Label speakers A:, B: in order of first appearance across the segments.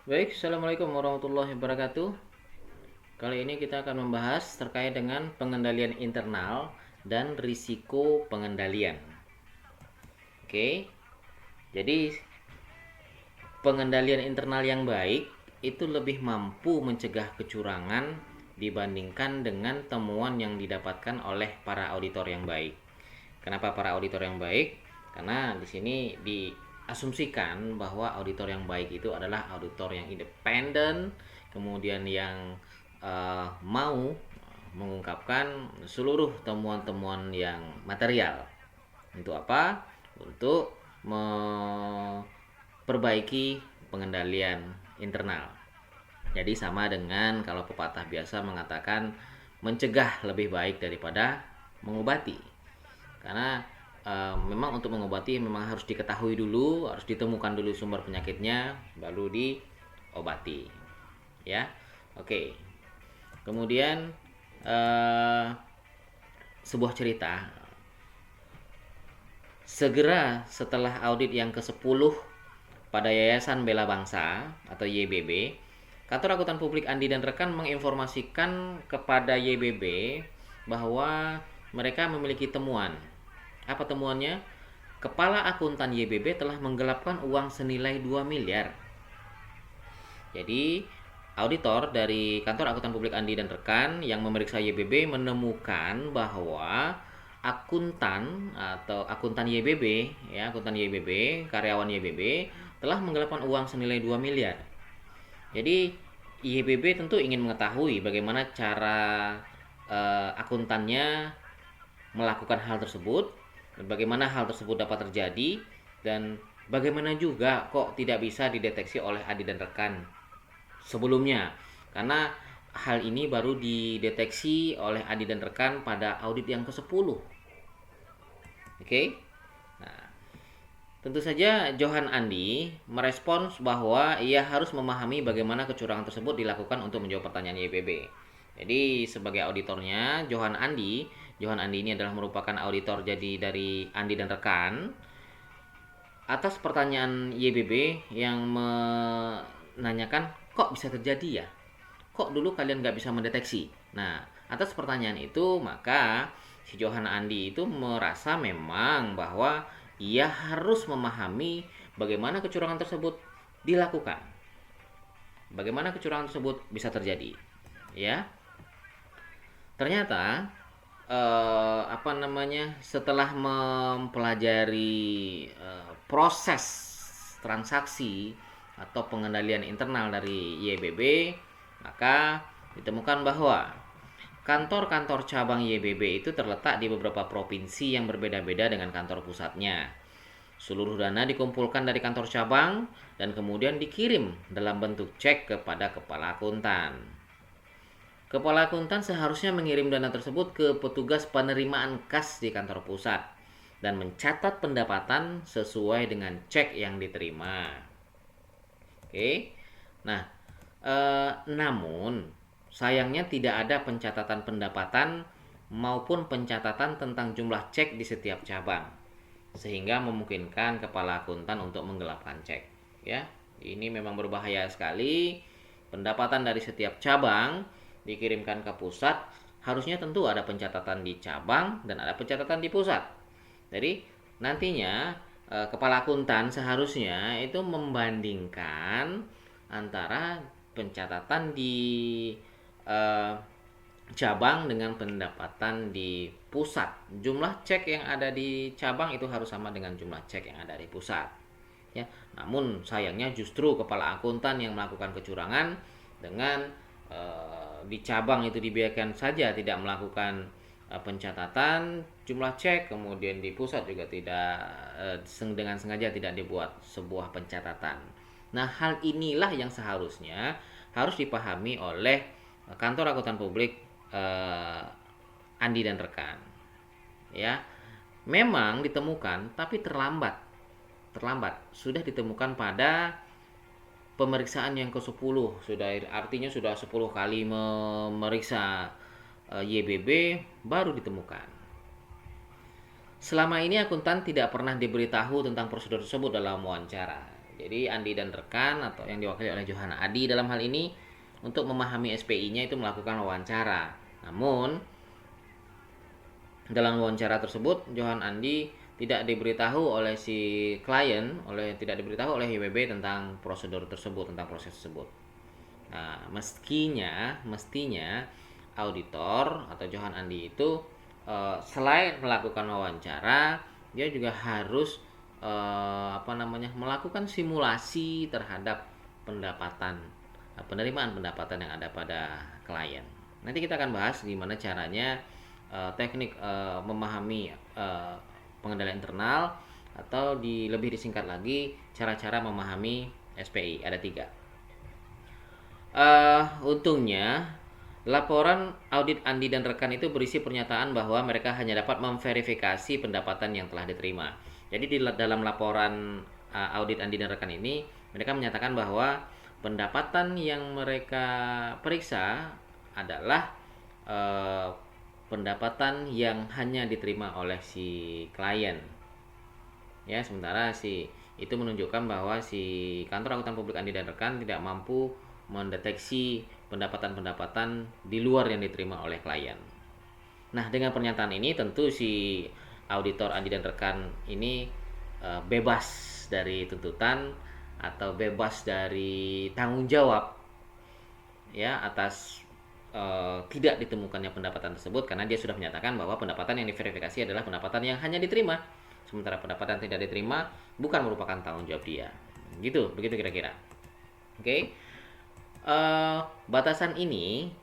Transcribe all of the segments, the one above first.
A: Baik, Assalamualaikum warahmatullahi wabarakatuh. Kali ini kita akan membahas terkait dengan pengendalian internal dan risiko pengendalian. Oke, jadi pengendalian internal yang baik itu lebih mampu mencegah kecurangan dibandingkan dengan temuan yang didapatkan oleh para auditor yang baik. Kenapa para auditor yang baik? Karena di sini diasumsikan bahwa auditor yang baik itu adalah auditor yang independen, kemudian yang mau mengungkapkan seluruh temuan-temuan yang material. Untuk apa? Untuk memperbaiki pengendalian internal. Jadi sama dengan kalau pepatah biasa mengatakan mencegah lebih baik daripada mengobati. Karena memang untuk mengobati memang harus diketahui dulu, harus ditemukan dulu sumber penyakitnya, baru diobati. Ya, oke. Kemudian sebuah cerita. Segera setelah audit yang ke-10 pada Yayasan Bela Bangsa atau YBB, Kantor Akuntan Publik Andi dan rekan menginformasikan kepada YBB bahwa mereka memiliki temuan. Apa temuannya? Kepala akuntan YBB telah menggelapkan uang senilai 2 miliar. Jadi, auditor dari Kantor Akuntan Publik Andi dan rekan yang memeriksa YBB menemukan bahwa akuntan atau akuntan YBB, ya, akuntan YBB, karyawan YBB telah menggelapkan uang senilai 2 miliar. Jadi YBB tentu ingin mengetahui bagaimana cara akuntannya melakukan hal tersebut, dan bagaimana hal tersebut dapat terjadi, dan bagaimana juga kok tidak bisa dideteksi oleh Adi dan rekan sebelumnya. Karena hal ini baru dideteksi oleh Adi dan rekan pada audit yang ke-10. Oke. Nah, tentu saja Johan Andi merespons bahwa ia harus memahami bagaimana kecurangan tersebut dilakukan untuk menjawab pertanyaan YBB. Jadi sebagai auditornya Johan Andi ini adalah merupakan auditor jadi dari Andi dan rekan. Atas pertanyaan YBB yang menanyakan kok bisa terjadi ya? Kok dulu kalian nggak bisa mendeteksi? Nah, atas pertanyaan itu maka si Johan Andi itu merasa memang bahwa ia harus memahami bagaimana kecurangan tersebut dilakukan. Bagaimana kecurangan tersebut bisa terjadi. Ya. Ternyata setelah mempelajari proses transaksi atau pengendalian internal dari YBB, maka ditemukan bahwa kantor-kantor cabang YBB itu terletak di beberapa provinsi yang berbeda-beda dengan kantor pusatnya. Seluruh dana dikumpulkan dari kantor cabang dan kemudian dikirim dalam bentuk cek kepada kepala akuntan. Kepala akuntan seharusnya mengirim dana tersebut ke petugas penerimaan kas di kantor pusat dan mencatat pendapatan sesuai dengan cek yang diterima. Oke. Nah, namun sayangnya tidak ada pencatatan pendapatan maupun pencatatan tentang jumlah cek di setiap cabang, sehingga memungkinkan kepala akuntan untuk menggelapkan cek. Ya, ini memang berbahaya sekali. Pendapatan dari setiap cabang dikirimkan ke pusat, harusnya tentu ada pencatatan di cabang dan ada pencatatan di pusat. Jadi nantinya kepala akuntan seharusnya itu membandingkan antara pencatatan di cabang dengan pendapatan di pusat. Jumlah cek yang ada di cabang itu harus sama dengan jumlah cek yang ada di pusat. Ya, namun sayangnya justru kepala akuntan yang melakukan kecurangan dengan di cabang itu dibiarkan saja tidak melakukan pencatatan jumlah cek, kemudian di pusat juga tidak dengan sengaja tidak dibuat sebuah pencatatan. Nah, hal inilah yang seharusnya harus dipahami oleh kantor akuntan publik Andi dan rekan. Ya, memang ditemukan tapi terlambat. Sudah ditemukan pada pemeriksaan yang ke-10, artinya sudah 10 kali memeriksa YBB baru ditemukan. Selama ini akuntan tidak pernah diberitahu tentang prosedur tersebut dalam wawancara. Jadi Andi dan rekan atau yang diwakili oleh Johan Adi dalam hal ini untuk memahami SPI-nya itu melakukan wawancara. Namun dalam wawancara tersebut Johan Andi tidak diberitahu oleh si klien, tidak diberitahu oleh YBB tentang prosedur tersebut, tentang proses tersebut. Nah, mestinya auditor atau Johan Andi itu selain melakukan wawancara, dia juga harus melakukan simulasi terhadap penerimaan pendapatan yang ada pada klien. Nanti kita akan bahas gimana caranya teknik memahami pengendalian internal, atau lebih disingkat lagi cara-cara memahami SPI. Ada 3. Untungnya laporan audit Andi dan rekan itu berisi pernyataan bahwa mereka hanya dapat memverifikasi pendapatan yang telah diterima. Jadi di dalam laporan audit Andi dan rekan ini, mereka menyatakan bahwa pendapatan yang mereka periksa adalah pendapatan yang hanya diterima oleh si klien. Ya, sementara itu menunjukkan bahwa si kantor akuntan publik Andi dan rekan tidak mampu mendeteksi pendapatan-pendapatan di luar yang diterima oleh klien. Nah, dengan pernyataan ini tentu si auditor Andi dan rekan ini bebas dari tuntutan atau bebas dari tanggung jawab ya atas tidak ditemukannya pendapatan tersebut, karena dia sudah menyatakan bahwa pendapatan yang diverifikasi adalah pendapatan yang hanya diterima, sementara pendapatan yang tidak diterima bukan merupakan tanggung jawab dia. Begitu kira-kira. Oke. Batasan ini,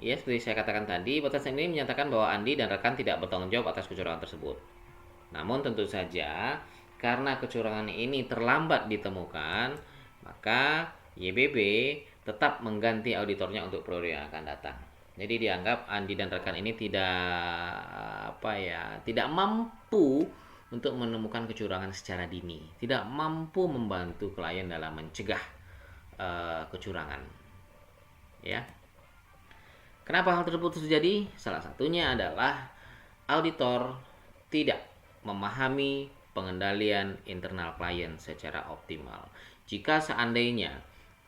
A: ya seperti saya katakan tadi, batasan ini menyatakan bahwa Andi dan rekan tidak bertanggung jawab atas kecurangan tersebut. Namun tentu saja karena kecurangan ini terlambat ditemukan, maka YBB tetap mengganti auditornya untuk periode yang akan datang. Jadi dianggap Andi dan rekan ini tidak mampu untuk menemukan kecurangan secara dini, tidak mampu membantu klien dalam mencegah kecurangan. Ya. Kenapa hal tersebut terjadi? Salah satunya adalah auditor tidak memahami pengendalian internal klien secara optimal. Jika seandainya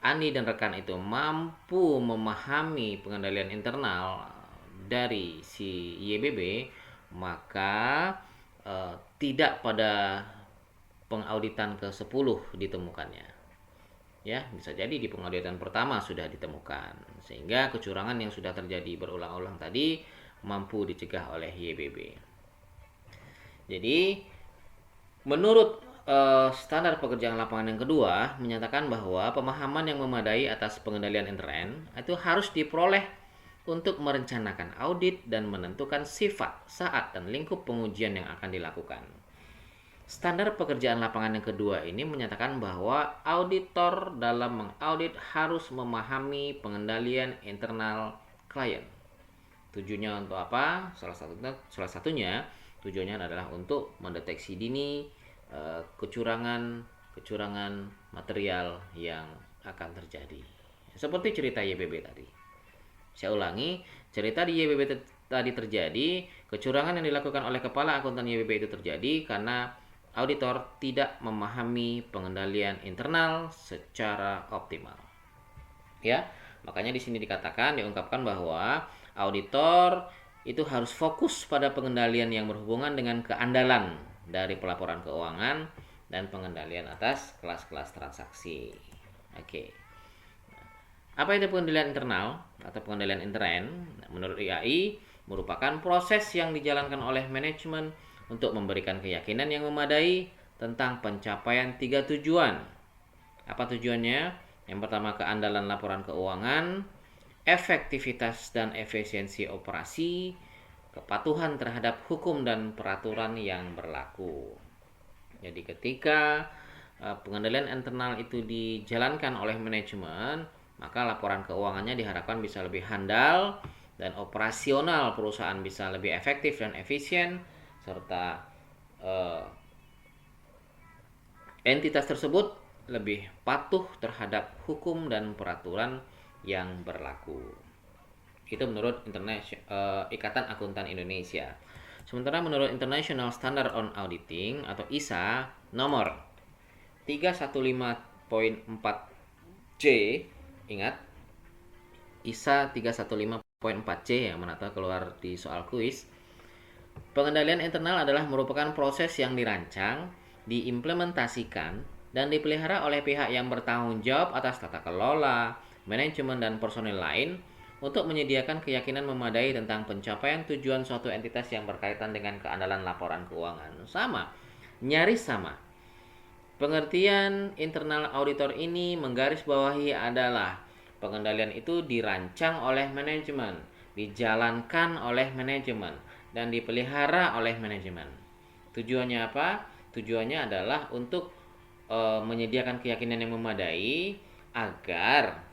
A: Andi dan rekan itu mampu memahami pengendalian internal dari si YBB, maka tidak pada pengauditan ke-10 ditemukannya. Ya, bisa jadi di pengauditan pertama sudah ditemukan, sehingga kecurangan yang sudah terjadi berulang-ulang tadi mampu dicegah oleh YBB. Jadi menurut standar pekerjaan lapangan yang kedua menyatakan bahwa pemahaman yang memadai atas pengendalian intern itu harus diperoleh untuk merencanakan audit dan menentukan sifat, saat, dan lingkup pengujian yang akan dilakukan. Standar pekerjaan lapangan yang kedua ini menyatakan bahwa auditor dalam mengaudit harus memahami pengendalian internal klien. Tujuannya untuk apa? Salah satunya tujuannya adalah untuk mendeteksi dini kecurangan material yang akan terjadi. Seperti cerita YBB tadi. Saya ulangi, cerita di YBB tadi terjadi, kecurangan yang dilakukan oleh kepala akuntan YBB itu terjadi karena auditor tidak memahami pengendalian internal secara optimal. Ya, makanya di sini diungkapkan bahwa auditor itu harus fokus pada pengendalian yang berhubungan dengan keandalan dari pelaporan keuangan dan pengendalian atas kelas-kelas transaksi. Oke. Apa itu pengendalian internal atau pengendalian intern? Menurut IAI merupakan proses yang dijalankan oleh manajemen untuk memberikan keyakinan yang memadai tentang pencapaian 3 tujuan. Apa tujuannya? Yang pertama, keandalan laporan keuangan, efektivitas dan efisiensi operasi, kepatuhan terhadap hukum dan peraturan yang berlaku. Jadi ketika pengendalian internal itu dijalankan oleh manajemen, maka laporan keuangannya diharapkan bisa lebih handal dan operasional perusahaan bisa lebih efektif dan efisien, serta entitas tersebut lebih patuh terhadap hukum dan peraturan yang berlaku. Itu menurut Ikatan Akuntan Indonesia. Sementara menurut International Standard on Auditing atau ISA nomor 315 315.4C, ingat ISA 315.4C yang mana tahu keluar di soal kuis. Pengendalian internal adalah merupakan proses yang dirancang, diimplementasikan, dan dipelihara oleh pihak yang bertanggung jawab atas tata kelola, manajemen, dan personil lain untuk menyediakan keyakinan memadai tentang pencapaian tujuan suatu entitas yang berkaitan dengan keandalan laporan keuangan. Sama, nyaris sama. Pengertian internal auditor ini menggarisbawahi adalah pengendalian itu dirancang oleh manajemen, dijalankan oleh manajemen, dan dipelihara oleh manajemen. Tujuannya apa? Tujuannya adalah untuk menyediakan keyakinan yang memadai agar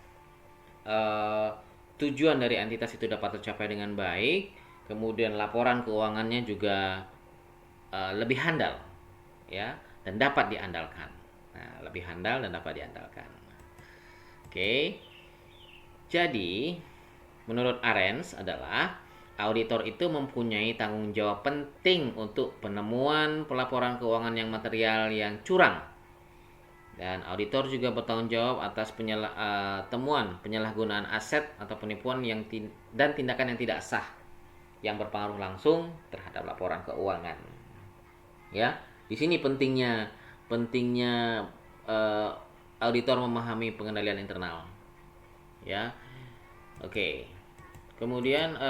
A: tujuan dari entitas itu dapat tercapai dengan baik, kemudian laporan keuangannya juga lebih handal, ya, dan dapat diandalkan. Nah, lebih handal dan dapat diandalkan. Oke. Jadi, menurut Arens adalah auditor itu mempunyai tanggung jawab penting untuk penemuan pelaporan keuangan yang material yang curang. Dan auditor juga bertanggung jawab atas temuan penyalahgunaan aset atau penipuan dan tindakan yang tidak sah yang berpengaruh langsung terhadap laporan keuangan. Ya, di sini pentingnya auditor memahami pengendalian internal. Ya, oke. Kemudian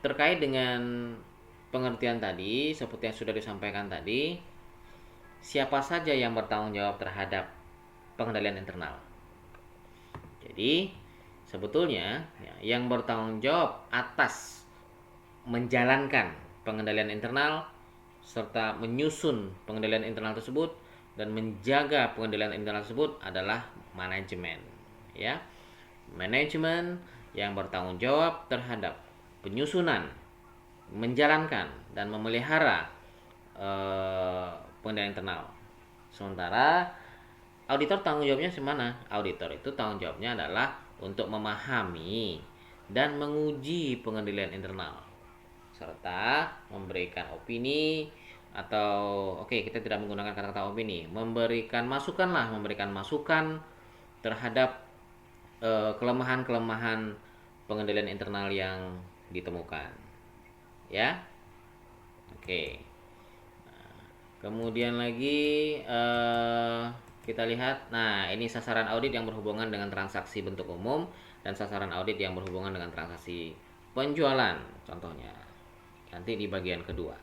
A: terkait dengan pengertian tadi, seperti yang sudah disampaikan tadi, siapa saja yang bertanggung jawab terhadap pengendalian internal? Jadi, sebetulnya yang bertanggung jawab atas menjalankan pengendalian internal serta menyusun pengendalian internal tersebut dan menjaga pengendalian internal tersebut adalah manajemen, ya. Manajemen yang bertanggung jawab terhadap penyusunan, menjalankan, dan memelihara pengendalian internal. Sementara auditor tanggung jawabnya semana? Auditor itu tanggung jawabnya adalah untuk memahami dan menguji pengendalian internal serta memberikan opini atau kita tidak menggunakan kata-kata opini, memberikan masukan terhadap kelemahan-kelemahan pengendalian internal yang ditemukan, ya. Oke. Kemudian lagi kita lihat, nah ini sasaran audit yang berhubungan dengan transaksi bentuk umum dan sasaran audit yang berhubungan dengan transaksi penjualan, contohnya nanti di bagian kedua.